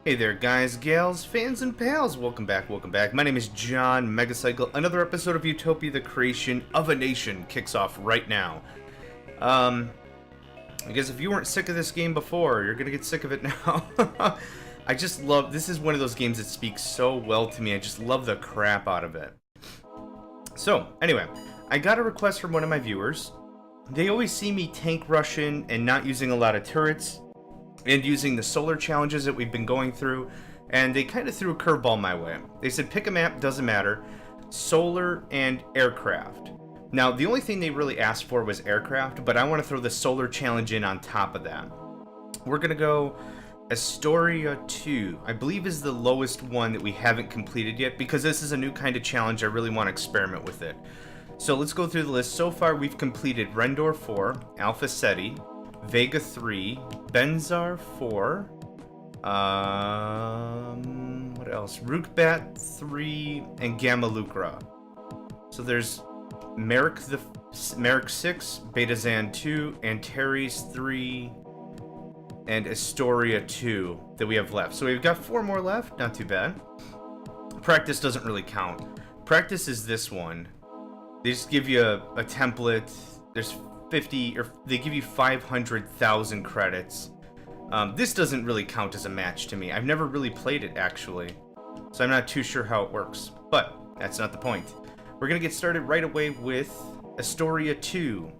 Hey there guys, gals, fans, and pals, welcome back. My name is John Megacycle. Another episode of Utopia, the creation of a nation, kicks off right now. I guess if you weren't sick of this game before, you're gonna get sick of it now. I just love, this is one of those games that speaks so well to me. I just love the crap out of it. So, anyway, I got a request from one of my viewers. They always see me tank rushing and not using a lot of turrets, and using the solar challenges that we've been going through, and they kind of threw a curveball my way. They said pick a map, doesn't matter, solar and aircraft. Now, the only thing they really asked for was aircraft, but I want to throw the solar challenge in on top of that. We're going to go Astoria II, I believe is the lowest one that we haven't completed yet, because this is a new kind of challenge. I really want to experiment with it. So let's go through the list. So far, we've completed Rendor 4, Alpha Ceti, Vega 3, Benzar 4, what else? Rookbat 3, and Gamma Lucra. So there's Merrick 6, Beta Zan 2, Antares 3, and Astoria 2 that we have left. So we've got 4 more left, not too bad. Practice doesn't really count. Practice is this one. They just give you a template. There's 50, or they give you 500,000 credits. This doesn't really count as a match to me. I've never really played it, actually, so I'm not too sure how it works, but that's not the point. We're gonna get started right away with Astoria 2.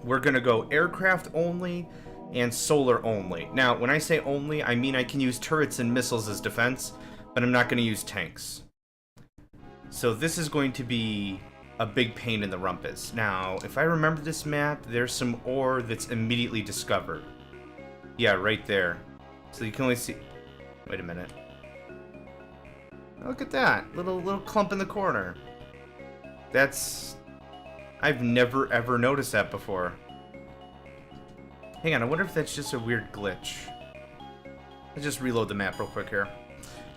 We're gonna go aircraft only and solar only. Now, when I say only, I mean I can use turrets and missiles as defense, but I'm not gonna use tanks. So this is going to be a big pain in the rumpus. Now, if I remember this map, there's some ore that's immediately discovered. Yeah, right there. So you can only see... Wait a minute. Look at that. Little clump in the corner. That's... I've never ever noticed that before. Hang on, I wonder if that's just a weird glitch. Let's just reload the map real quick here.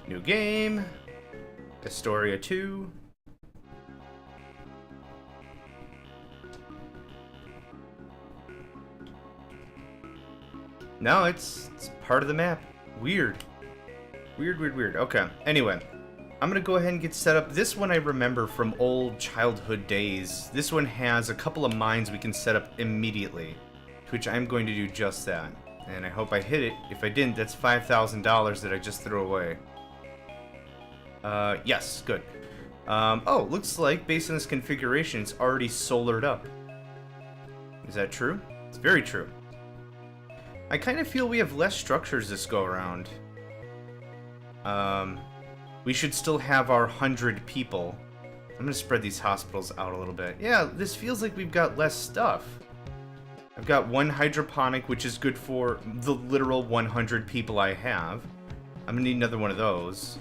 New game. Astoria 2. No, it's part of the map. Weird. Weird. Okay, anyway. I'm gonna go ahead and get set up. This one I remember from old childhood days. This one has a couple of mines we can set up immediately, which I'm going to do just that. And I hope I hit it. If I didn't, that's $5,000 that I just threw away. Yes, good. Oh, looks like based on this configuration, it's already solared up. Is that true? It's very true. I kind of feel we have less structures this go around. We should still have our 100 people. I'm gonna spread these hospitals out a little bit. Yeah, this feels like we've got less stuff. I've got 1 hydroponic, which is good for the literal 100 people I have. I'm gonna need another one of those.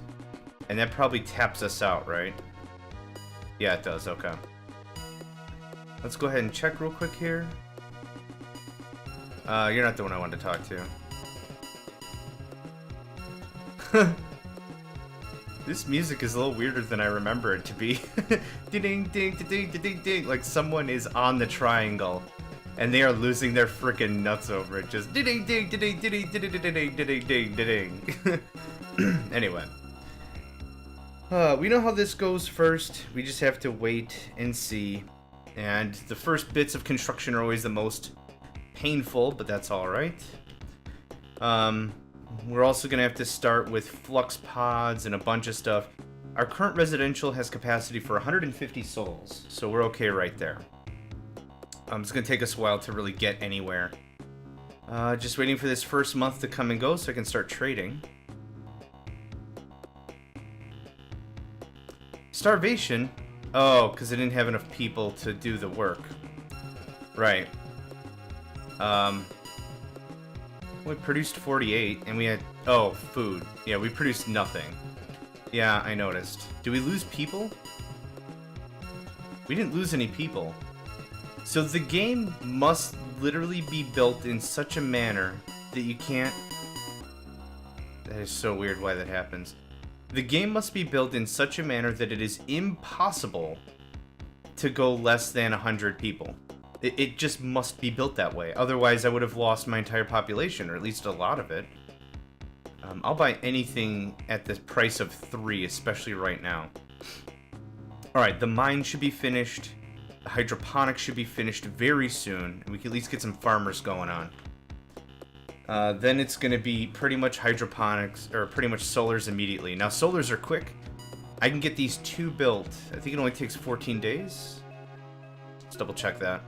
And that probably taps us out, right? Yeah, it does, okay. Let's go ahead and check real quick here. You're not the one I wanted to talk to. This music is a little weirder than I remember it to be. Ding, ding, ding, ding, ding. Like someone is on the triangle, and they are losing their freaking nuts over it. Just ding, ding, ding, ding, ding, ding, ding, ding, ding, ding. Anyway, we know how this goes first. We just have to wait and see. And the first bits of construction are always the most painful, but that's alright. We're also gonna have to start with flux pods and a bunch of stuff. Our current residential has capacity for 150 souls, so we're okay right there. It's gonna take us a while to really get anywhere. Just waiting for this first month to come and go so I can start trading. Starvation? Oh, because I didn't have enough people to do the work. Right. We produced 48, and we had... Oh, food. Yeah, we produced nothing. Yeah, I noticed. Did we lose people? We didn't lose any people. So the game must literally be built in such a manner that you can't... That is so weird why that happens. The game must be built in such a manner that it is impossible to go less than 100 people. It just must be built that way. Otherwise, I would have lost my entire population, or at least a lot of it. I'll buy anything at the price of 3, especially right now. Alright, the mine should be finished. The hydroponics should be finished very soon. And we can at least get some farmers going on. Then it's going to be pretty much hydroponics, or pretty much solars immediately. Now, solars are quick. I can get these 2 built. I think it only takes 14 days. Let's double check that.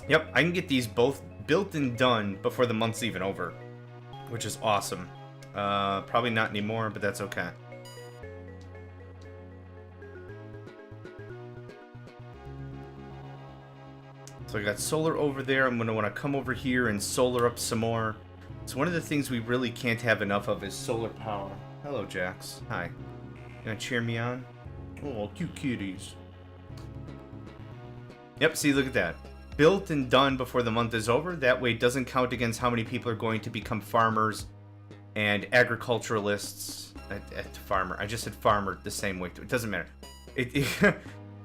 Yep, I can get these both built and done before the month's even over, which is awesome. Probably not anymore, but that's okay. So I got solar over there. I'm going to want to come over here and solar up some more. So one of the things we really can't have enough of is solar power. Hello, Jax. Hi. You gonna cheer me on? Oh, cute kitties. Yep, see, look at that. Built and done before the month is over. That way it doesn't count against how many people are going to become farmers and agriculturalists. Farmer. I just said farmer the same way. It doesn't matter.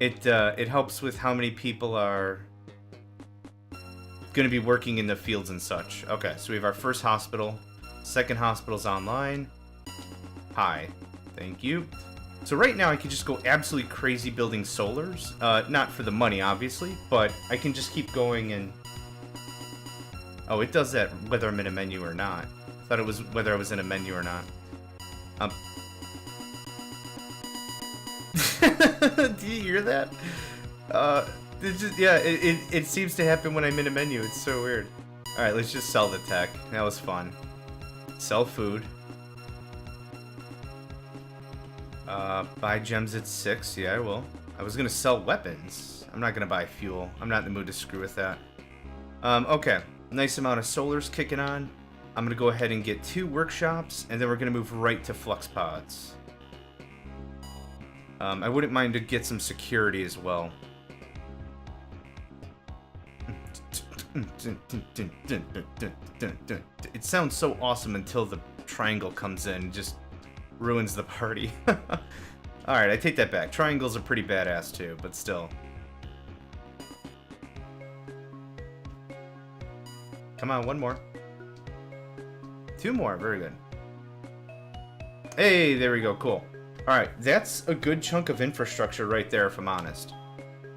It helps with how many people are going to be working in the fields and such. Okay, so we have our first hospital. Second hospital's online. Hi. Thank you. So right now I can just go absolutely crazy building solars. Not for the money, obviously, but I can just keep going and... Oh, it does that whether I'm in a menu or not. I thought it was whether I was in a menu or not. Do you hear that? It seems to happen when I'm in a menu. It's so weird. Alright, let's just sell the tech. That was fun. Sell food. Buy gems at 6. Yeah, I will. I was gonna sell weapons. I'm not gonna buy fuel. I'm not in the mood to screw with that. Okay. Nice amount of solars kicking on. I'm gonna go ahead and get 2 workshops, and then we're gonna move right to flux pods. I wouldn't mind to get some security as well. It sounds so awesome until the triangle comes in and just ruins the party. Alright, I take that back. Triangles are pretty badass too, but still. Come on, one more. 2 more, very good. Hey, there we go, cool. Alright, that's a good chunk of infrastructure right there, if I'm honest.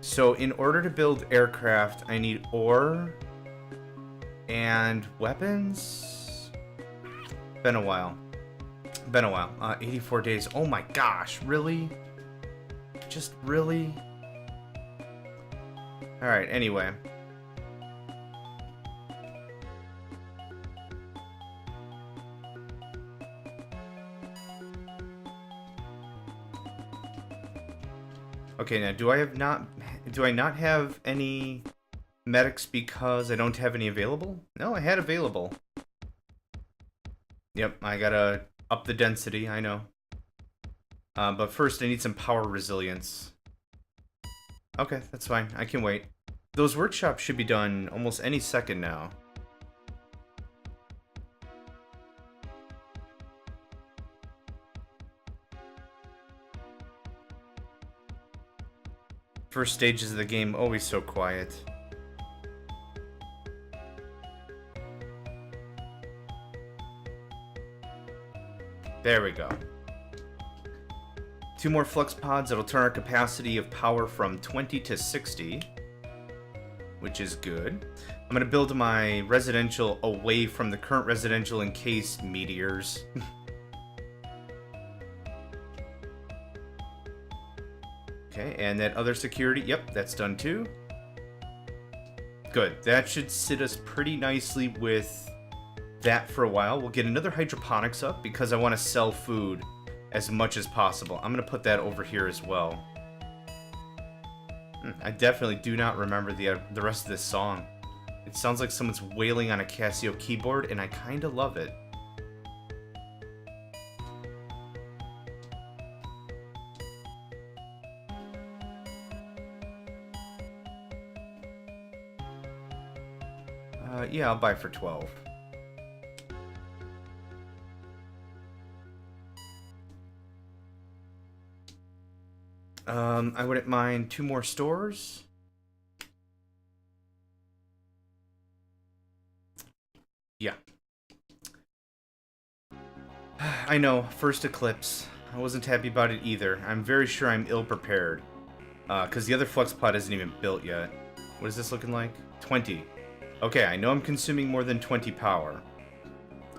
So, in order to build aircraft, I need ore and weapons? Been a while. 84 days. Oh my gosh, really? Just really? Alright, anyway. Okay, now do I not have any medics because I don't have any available? No, I had available. Yep, I gotta up the density, I know. But first I need some power resilience. Okay, that's fine. I can wait. Those workshops should be done almost any second now. First stages of the game, always so quiet. There we go. 2 more flux pods that'll turn our capacity of power from 20 to 60, which is good. I'm going to build my residential away from the current residential in case meteors. Okay, and that other security, yep, that's done too. Good, that should sit us pretty nicely with that for a while. We'll get another hydroponics up because I want to sell food as much as possible. I'm going to put that over here as well. I definitely do not remember the rest of this song. It sounds like someone's wailing on a Casio keyboard, and I kind of love it. Yeah, I'll buy for 12. I wouldn't mind 2 more stores. Yeah. I know. First eclipse. I wasn't happy about it either. I'm very sure I'm ill-prepared. Because the other flux pod isn't even built yet. What is this looking like? 20. Okay, I know I'm consuming more than 20 power.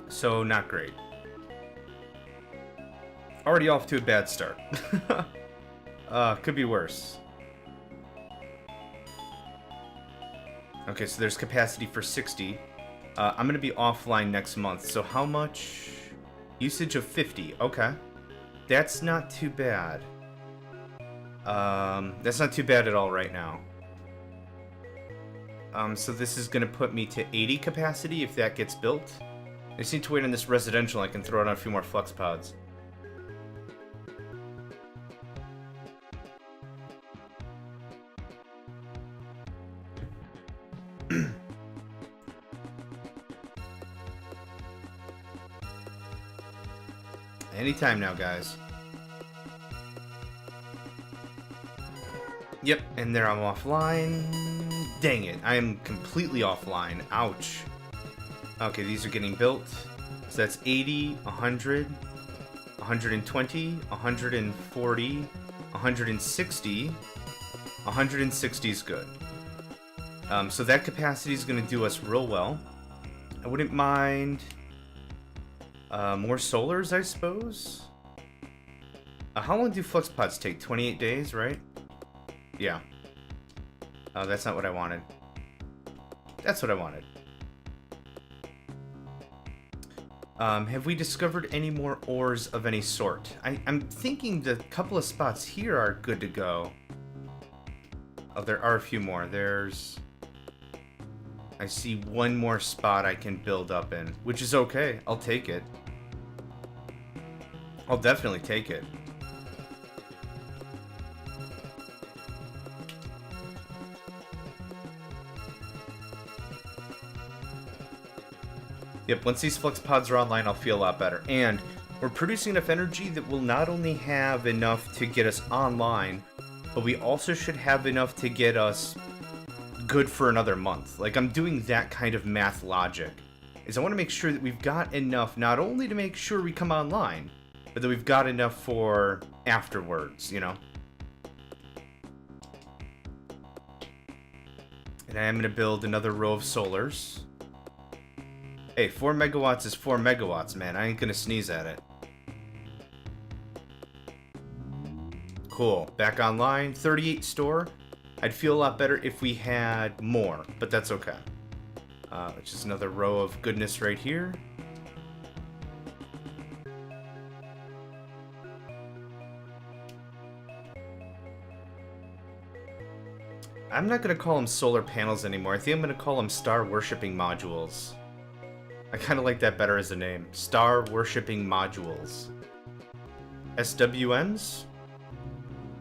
So, not great. Already off to a bad start. Could be worse. Okay, so there's capacity for 60. I'm going to be offline next month. So how much? Usage of 50. Okay. That's not too bad. That's not too bad at all right now. So this is going to put me to 80 capacity if that gets built. I just need to wait on this residential. I can throw it on a few more flux pods. Anytime now, guys. Yep, and there I'm offline. Dang it, I am completely offline. Ouch. Okay, these are getting built. So that's 80, 100, 120, 140, 160. 160 is good. So that capacity is going to do us real well. I wouldn't mind more solars, I suppose. How long do flux pods take? 28 days, right? Yeah. That's not what I wanted. That's what I wanted. Have we discovered any more ores of any sort? I'm thinking the couple of spots here are good to go. Oh, there are a few more. I see one more spot I can build up in, which is okay. I'll take it. I'll definitely take it. Yep, once these flux pods are online, I'll feel a lot better. And we're producing enough energy that will not only have enough to get us online, but we also should have enough to get us good for another month. Like, I'm doing that kind of math logic. Is I want to make sure that we've got enough not only to make sure we come online, but that we've got enough for afterwards, you know? And I am going to build another row of solars. Hey, 4 megawatts is 4 megawatts, man. I ain't gonna sneeze at it. Cool. Back online. 38 store. I'd feel a lot better if we had more, but that's okay. Just another row of goodness right here. I'm not gonna call them solar panels anymore. I think I'm gonna call them star worshipping modules. I kind of like that better as a name. Star Worshipping Modules. SWMs?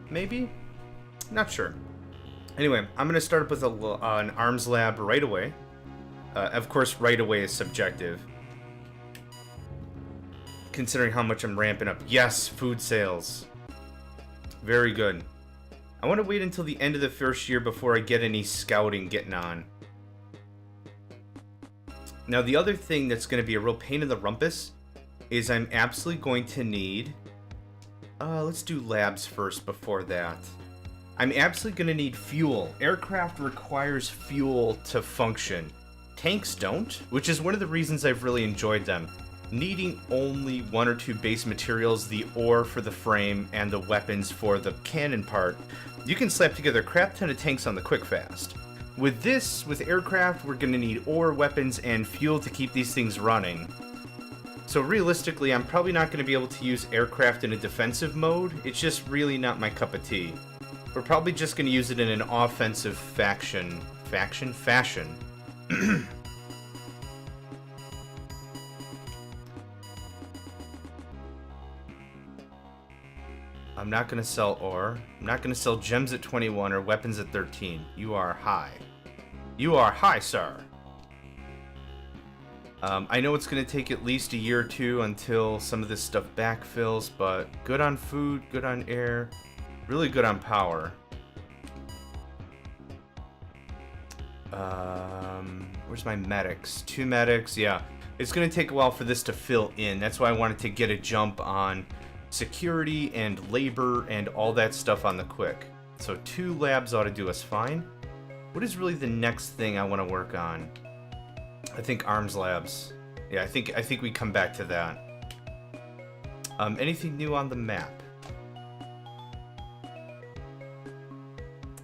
Maybe? Not sure. Anyway, I'm going to start up with an arms lab right away. Of course, right away is subjective. Considering how much I'm ramping up. Yes, food sales. Very good. I want to wait until the end of the first year before I get any scouting getting on. Now, the other thing that's going to be a real pain in the rumpus is I'm absolutely going to need... let's do labs first before that. I'm absolutely going to need fuel. Aircraft requires fuel to function. Tanks don't, which is one of the reasons I've really enjoyed them. Needing only 1 or 2 base materials, the ore for the frame, and the weapons for the cannon part, you can slap together a crap ton of tanks on the quick fast. With aircraft, we're going to need ore, weapons, and fuel to keep these things running. So realistically, I'm probably not going to be able to use aircraft in a defensive mode. It's just really not my cup of tea. We're probably just going to use it in an offensive fashion. I'm not going to sell ore. I'm not going to sell gems at 21 or weapons at 13. You are high. You are high, sir. I know it's going to take at least a year or two until some of this stuff backfills, but good on food, good on air, really good on power. Where's my medics? 2 medics, yeah. It's going to take a while for this to fill in. That's why I wanted to get a jump on security and labor and all that stuff on the quick. So 2 labs ought to do us fine. What is really the next thing I want to work on? I think arms labs. Yeah, I think we come back to that. Anything new on the map?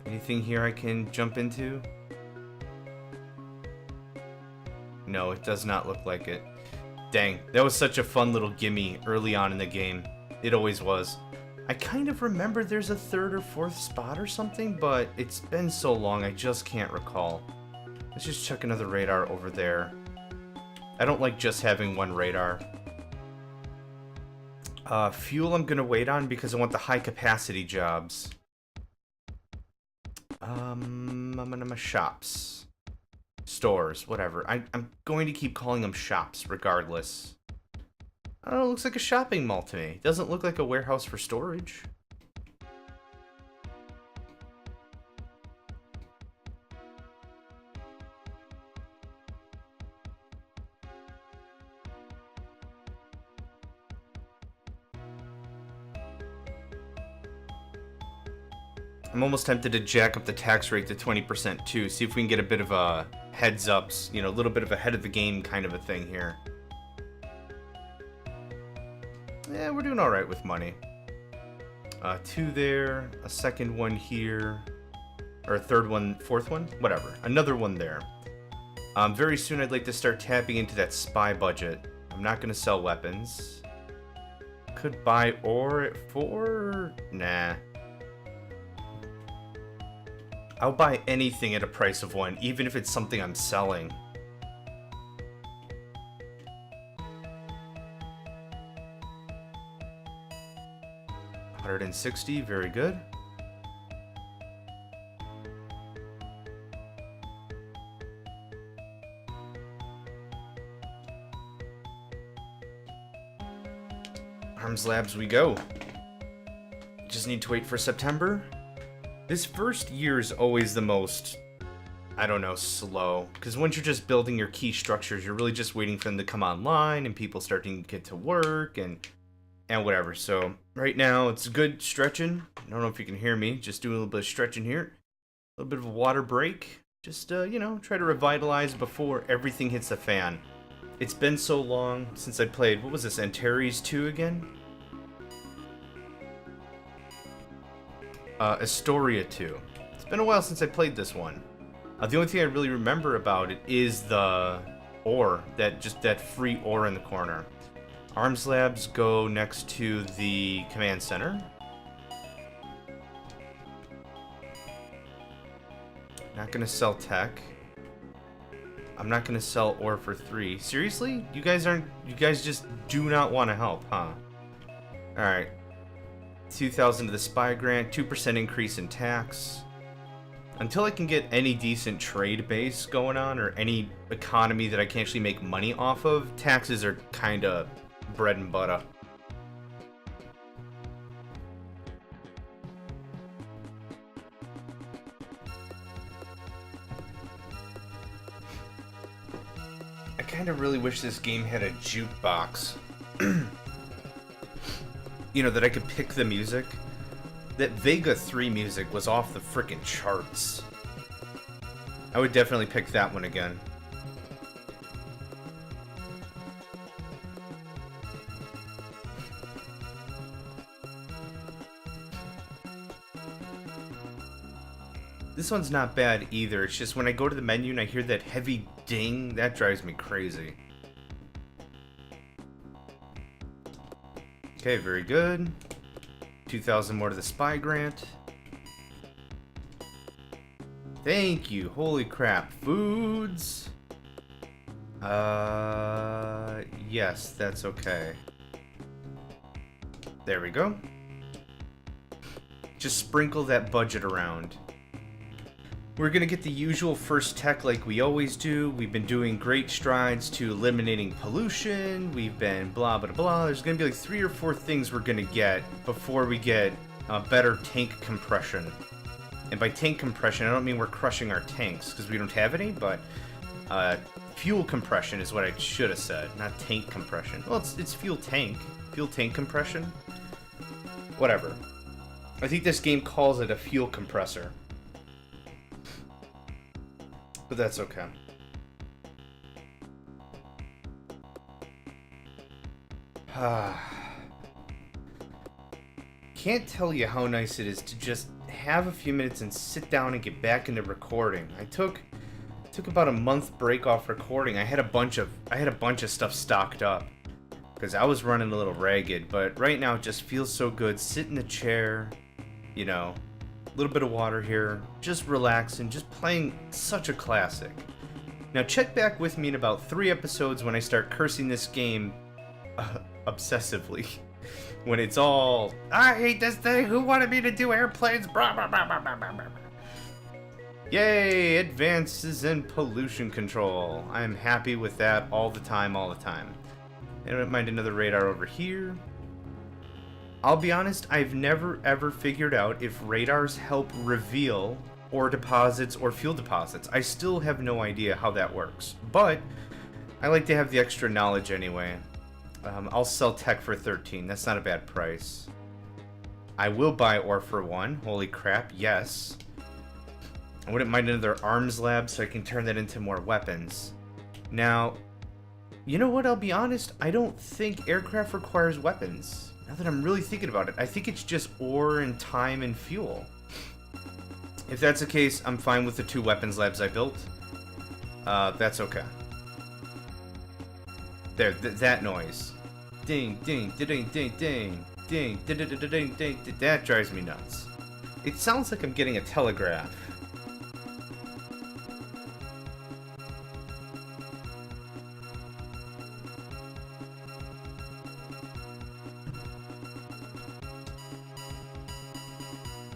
Anything here I can jump into? No, it does not look like it. Dang, that was such a fun little gimme early on in the game. It always was. I kind of remember there's a 3rd or 4th spot or something, but it's been so long I just can't recall. Let's just check another radar over there. I don't like just having one radar. Fuel I'm gonna wait on because I want the high capacity jobs. Shops. Stores, whatever. I'm going to keep calling them shops regardless. I don't know, it looks like a shopping mall to me. It doesn't look like a warehouse for storage. I'm almost tempted to jack up the tax rate to 20% too, see if we can get a bit of a heads-ups, you know, a little bit of ahead of the game kind of a thing here. Yeah, we're doing alright with money. 2 there, a 2nd one here, or a 3rd one, 4th one? Whatever, another one there. Very soon I'd like to start tapping into that spy budget. I'm not going to sell weapons. Could buy ore at 4? Nah. I'll buy anything at a price of 1, even if it's something I'm selling. $160, very good. Arms labs we go. Just need to wait for September. This first year is always the most, I don't know, slow. Because once you're just building your key structures, you're really just waiting for them to come online and people starting to get to work and whatever. So right now it's good stretching. I don't know if you can hear me. Just doing a little bit of stretching here. A little bit of a water break. Just, you know, try to revitalize before everything hits the fan. It's been so long since I played, what was this, Astoria II again? Astoria II. It's been a while since I played this one. The only thing I really remember about it is the ore, that free ore in the corner. Arms labs go next to the command center. Not gonna sell tech. I'm not gonna sell ore for 3. Seriously? You guys just do not want to help, huh? Alright. 2,000 to the spy grant, 2% increase in tax. Until I can get any decent trade base going on, or any economy that I can actually make money off of, taxes are kinda bread and butter. I kinda really wish this game had a jukebox. You know, that I could pick the music. That Vega 3 music was off the frickin' charts. I would definitely pick that one again. This one's not bad either. It's just when I go to the menu and I hear that heavy ding, that drives me crazy. Okay, very good. 2,000 more to the spy grant. Thank you. Holy crap. Foods. Yes, that's okay. There we go. Just sprinkle that budget around. We're gonna get the usual first tech like we always do. We've been doing great strides to eliminating pollution. We've been blah blah blah. There's gonna be like 3 or 4 things we're gonna get before we get better tank compression. And by tank compression, I don't mean we're crushing our tanks because we don't have any, but Fuel compression is what I should have said, not tank compression. Well, it's fuel tank. Fuel tank compression? Whatever. I think this game calls it a fuel compressor. But that's okay. Can't tell you how nice it is to just have a few minutes and sit down and get back into recording. I took about a month break off recording. I had a bunch of stuff stocked up because I was running a little ragged, but right now it just feels so good. Sit in the chair, you know, a little bit of water here, just relaxing, just playing such a classic. Now check back with me in about 3 episodes when I start cursing this game obsessively. When it's all, I hate this thing, who wanted me to do airplanes, blah, blah, blah, blah, blah, blah, blah. Yay, advances in pollution control. I'm happy with that all the time. And I don't mind another radar over here. I'll be honest, I've never ever figured out if radars help reveal ore deposits or fuel deposits. I still have no idea how that works, but I like to have the extra knowledge anyway. I'll sell tech for 13. That's not a bad price. I will buy ore for 1. Holy crap, yes. I wouldn't mind another arms lab so I can turn that into more weapons. Now, you know what? I'll be honest. I don't think aircraft requires weapons. Now that I'm really thinking about it, I think it's just ore and time and fuel. If that's the case, I'm fine with the 2 weapons labs I built. That's okay. There, that noise. Ding, ding, ding, ding, ding, ding, ding, ding, ding, ding. That drives me nuts. It sounds like I'm getting a telegraph.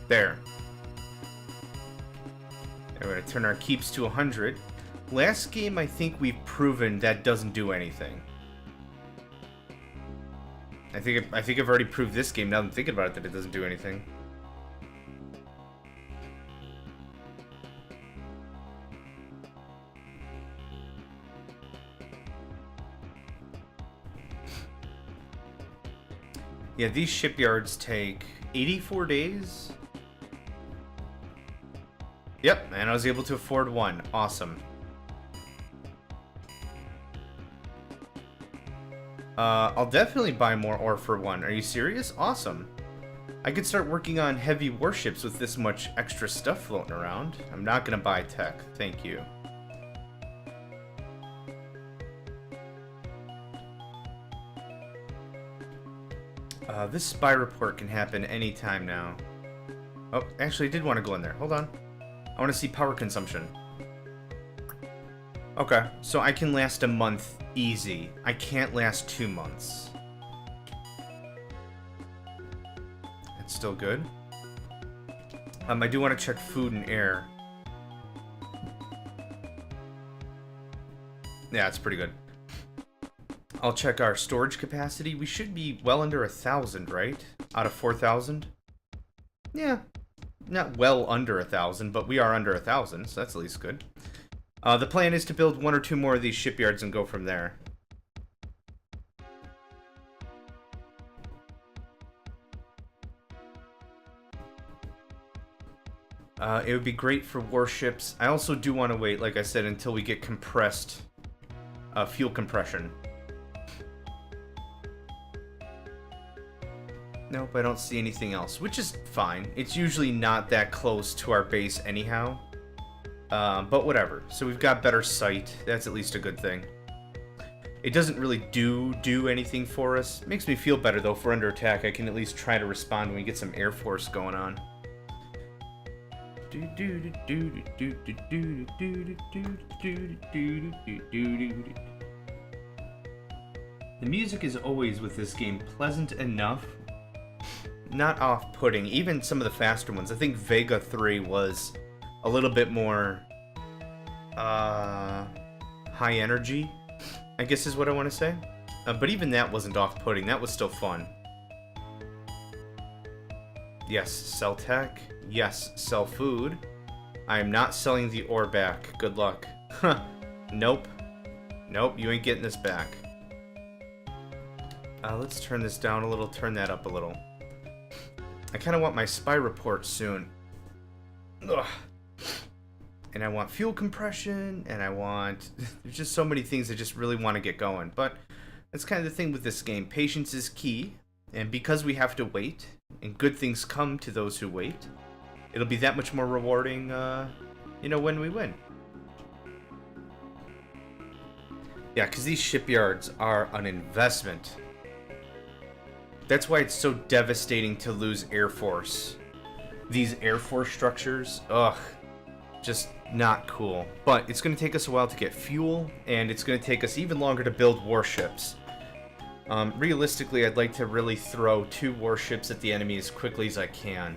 There. And we're going to turn our keeps to 100. Last game, I think we've proven that doesn't do anything. I think I've already proved this game, now that I'm thinking about it, that it doesn't do anything. Yeah, these shipyards take 84 days? Yep, and I was able to afford 1. Awesome. I'll definitely buy more ore for 1. Are you serious? Awesome. I could start working on heavy warships with this much extra stuff floating around. I'm not gonna buy tech. Thank you. This spy report can happen anytime now. Oh, actually, I did want to go in there. Hold on. I want to see power consumption. Okay, so I can last a month easy. I can't last 2 months. It's still good. I do want to check food and air. Yeah, it's pretty good. I'll check our storage capacity. We should be well under 1,000, right? Out of 4,000? Yeah. Not well under 1,000, but we are under 1,000, so that's at least good. The plan is to build 1 or 2 more of these shipyards and go from there. It would be great for warships. I also do want to wait, like I said, until we get compressed fuel compression. Nope, I don't see anything else, which is fine. It's usually not that close to our base anyhow. But whatever. So we've got better sight. That's at least a good thing. It doesn't really do anything for us. Makes me feel better, though. If we're under attack, I can at least try to respond when we get some Air Force going on. The music is always, with this game, pleasant enough. Not off-putting. Even some of the faster ones. I think Vega 3 was a little bit more high energy, I guess is what I want to say. But even that wasn't off-putting. That was still fun. Yes, sell tech. Yes, sell food. I am not selling the ore back. Good luck. Huh. Nope. Nope, you ain't getting this back. Let's turn this down a little, turn that up a little. I kind of want my spy report soon. Ugh. And I want fuel compression, and I want... There's just so many things I just really want to get going. But that's kind of the thing with this game. Patience is key, and because we have to wait, and good things come to those who wait, it'll be that much more rewarding, you know, when we win. Yeah, because these shipyards are an investment. That's why it's so devastating to lose Air Force. These Air Force structures, ugh, just not cool. But it's going to take us a while to get fuel, and it's going to take us even longer to build warships. Realistically, I'd like to really throw 2 warships at the enemy as quickly as I can.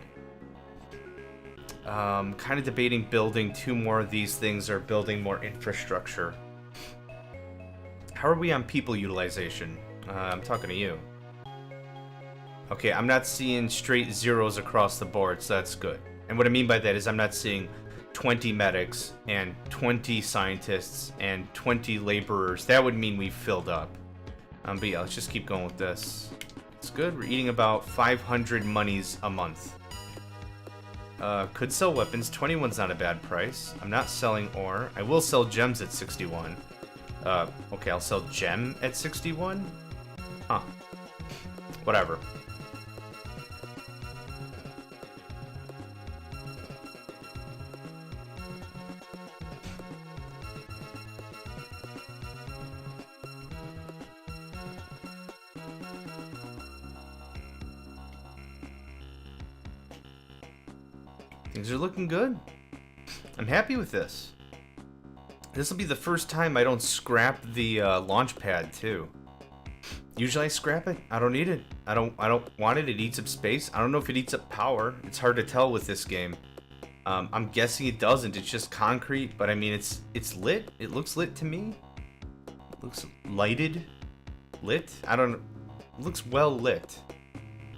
Kind of debating building 2 more of these things or building more infrastructure. How are we on people utilization? I'm talking to you. Okay, I'm not seeing straight zeros across the board, so that's good. And what I mean by that is I'm not seeing 20 medics and 20 scientists and 20 laborers. That would mean we've filled up. But yeah, let's just keep going with this. It's good. We're eating about 500 monies a month. Could sell weapons. 21's not a bad price. I'm not selling ore. I will sell gems at 61. Okay, I'll sell gem at 61? Huh. Whatever. Things are looking good. I'm happy with this. This will be the first time I don't scrap the launch pad too. Usually I scrap it. I don't need it. I don't want it. It eats up space. I don't know if it eats up power. It's hard to tell with this game. I'm guessing it doesn't. It's just concrete, but I mean it's lit. It looks lit to me. It looks lighted. Lit? I don't know. It looks well lit.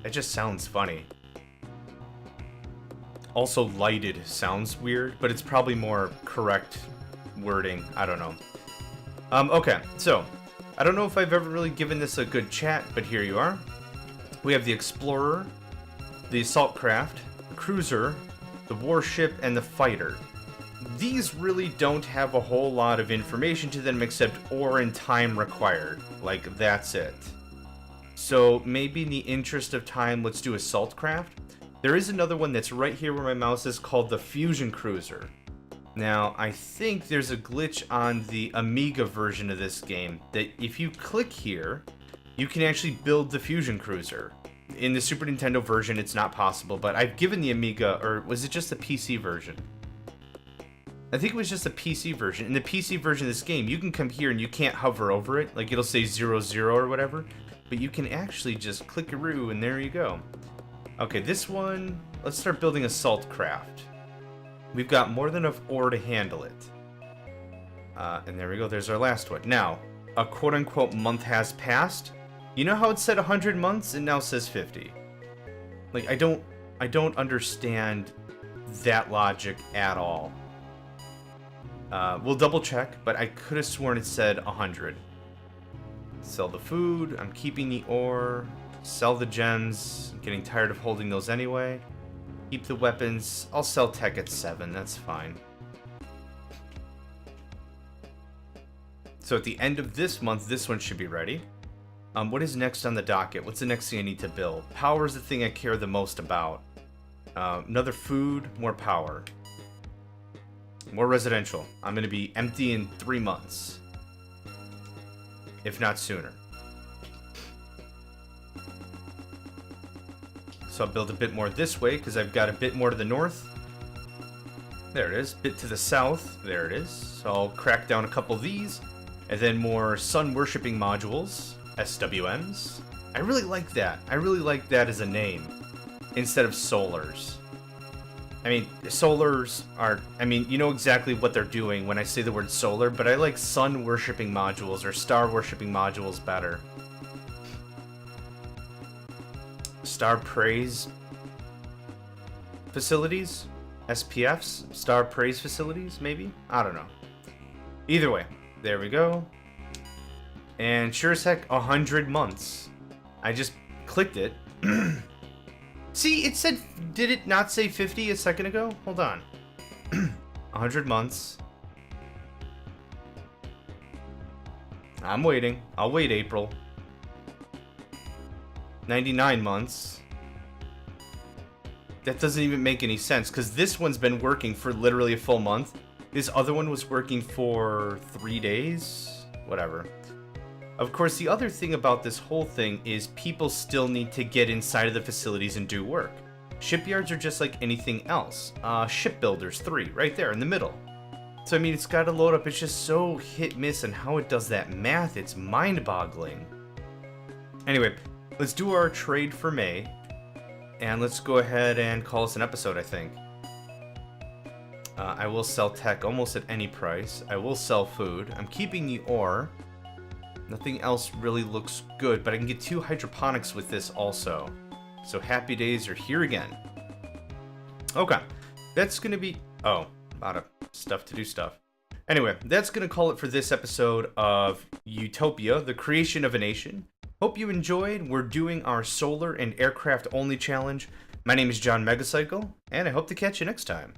It just sounds funny. Also, lighted sounds weird, but it's probably more correct wording. I don't know. Okay, so I don't know if I've ever really given this a good chat, but here you are. We have the Explorer, the Assault Craft, the Cruiser, the Warship, and the Fighter. These really don't have a whole lot of information to them except ore and time required. Like, that's it. So maybe in the interest of time, let's do Assault Craft. There is another one that's right here where my mouse is called the Fusion Cruiser. Now, I think there's a glitch on the Amiga version of this game that if you click here, you can actually build the Fusion Cruiser. In the Super Nintendo version, it's not possible, but I've given the Amiga, or was it just the PC version? I think it was just the PC version. In the PC version of this game, you can come here and you can't hover over it. Like, it'll say 00 or whatever. But you can actually just click-a-roo, and there you go. Okay, this one, let's start building Assault Craft. We've got more than enough ore to handle it. And there we go, there's our last one. Now, a quote-unquote month has passed. You know how it said 100 months? It now says 50. Like, I don't understand that logic at all. We'll double check, but I could have sworn it said 100. Sell the food, I'm keeping the ore. Sell the gems. I'm getting tired of holding those anyway. Keep the weapons. I'll sell tech at 7. That's fine. So at the end of this month, this one should be ready. What is next on the docket? What's the next thing I need to build? Power is the thing I care the most about. Another food, more power. More residential. I'm going to be empty in 3 months. If not sooner. So I'll build a bit more this way, because I've got a bit more to the north. There it is. Bit to the south. There it is. So I'll crack down a couple of these. And then more sun-worshipping modules. SWMs. I really like that. I really like that as a name. Instead of solars. I mean, solars are... I mean, you know exactly what they're doing when I say the word solar, but I like sun-worshipping modules or star-worshipping modules better. Star Praise facilities? SPFs? Star Praise facilities, maybe? I don't know. Either way, there we go. And sure as heck, 100 months. I just clicked it. See, it said, did it not say 50 a second ago? Hold on. 100 months. I'm waiting. I'll wait, April. 99 months. That doesn't even make any sense, because this one's been working for literally a full month. This other one was working for 3 days? Whatever. Of course, the other thing about this whole thing is people still need to get inside of the facilities and do work. Shipyards are just like anything else. Shipbuilders 3, right there in the middle. So, I mean, it's got to load up. It's just so hit-miss, and how it does that math, it's mind-boggling. Anyway, let's do our trade for May. And let's go ahead and call this an episode, I think. I will sell tech almost at any price. I will sell food. I'm keeping the ore. Nothing else really looks good, but I can get 2 hydroponics with this also. So happy days are here again. Okay, that's going to be... Oh, a lot of stuff to do stuff. Anyway, that's going to call it for this episode of Utopia, the creation of a nation. Hope you enjoyed. We're doing our solar and aircraft only challenge. My name is John Megacycle, and I hope to catch you next time.